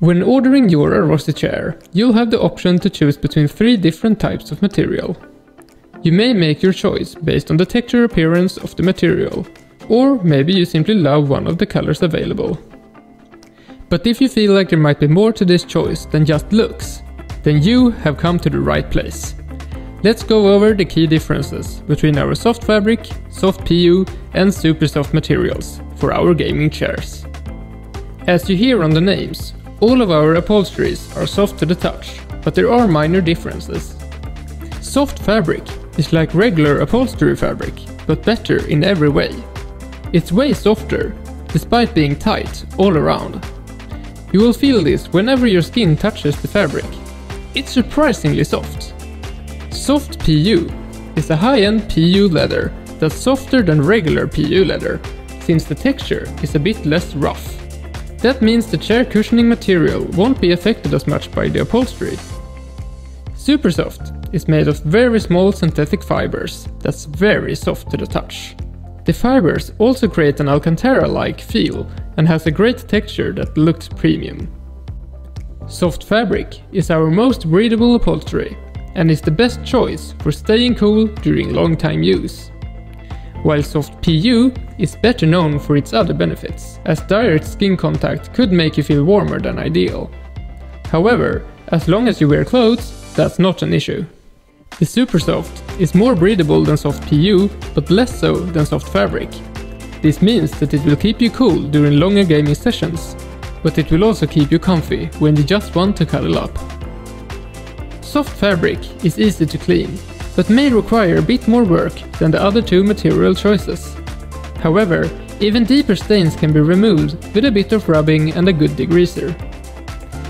When ordering your Arozzi chair, you'll have the option to choose between 3 different types of material. You may make your choice based on the texture appearance of the material, or maybe you simply love one of the colors available. But if you feel like there might be more to this choice than just looks, then you have come to the right place. Let's go over the key differences between our soft fabric, soft PU and super soft materials for our gaming chairs. As you hear on the names, all of our upholsteries are soft to the touch, but there are minor differences. Soft fabric is like regular upholstery fabric, but better in every way. It's way softer, despite being tight all around. You will feel this whenever your skin touches the fabric. It's surprisingly soft. Soft PU is a high-end PU leather that's softer than regular PU leather, since the texture is a bit less rough. That means the chair cushioning material won't be affected as much by the upholstery. Super soft is made of very small synthetic fibers that's very soft to the touch. The fibers also create an Alcantara-like feel and has a great texture that looks premium. Soft fabric is our most breathable upholstery and is the best choice for staying cool during long time use. While soft PU is better known for its other benefits, as direct skin contact could make you feel warmer than ideal. However, as long as you wear clothes, that's not an issue. The super soft is more breathable than soft PU, but less so than soft fabric. This means that it will keep you cool during longer gaming sessions, but it will also keep you comfy when you just want to cuddle up. Soft fabric is easy to clean, but may require a bit more work than the other 2 material choices. However, even deeper stains can be removed with a bit of rubbing and a good degreaser.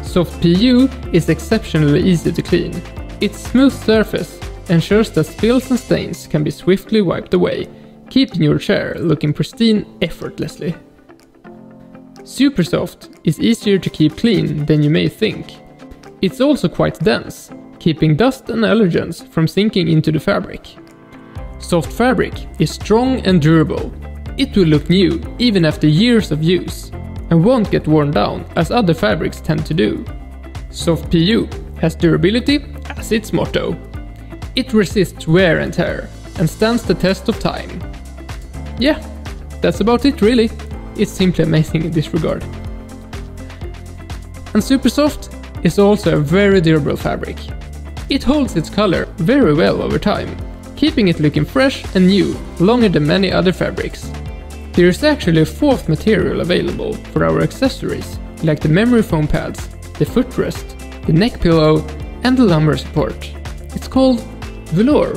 Soft PU is exceptionally easy to clean. Its smooth surface ensures that spills and stains can be swiftly wiped away, keeping your chair looking pristine effortlessly. Super soft is easier to keep clean than you may think. It's also quite dense, keeping dust and allergens from sinking into the fabric. Soft fabric is strong and durable. It will look new even after years of use, and won't get worn down as other fabrics tend to do. Soft PU has durability as its motto. It resists wear and tear, and stands the test of time. Yeah, that's about it really. It's simply amazing in this regard. And super soft is also a very durable fabric. It holds its color very well over time, keeping it looking fresh and new longer than many other fabrics. There is actually a 4th material available for our accessories, like the memory foam pads, the footrest, the neck pillow and the lumbar support. It's called velour.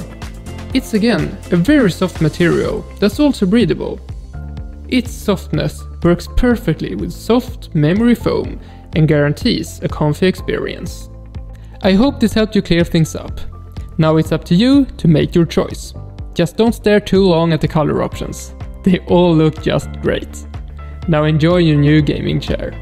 It's again a very soft material that's also breathable. Its softness works perfectly with soft memory foam and guarantees a comfy experience. I hope this helped you clear things up. Now it's up to you to make your choice. Just don't stare too long at the color options. They all look just great. Now enjoy your new gaming chair.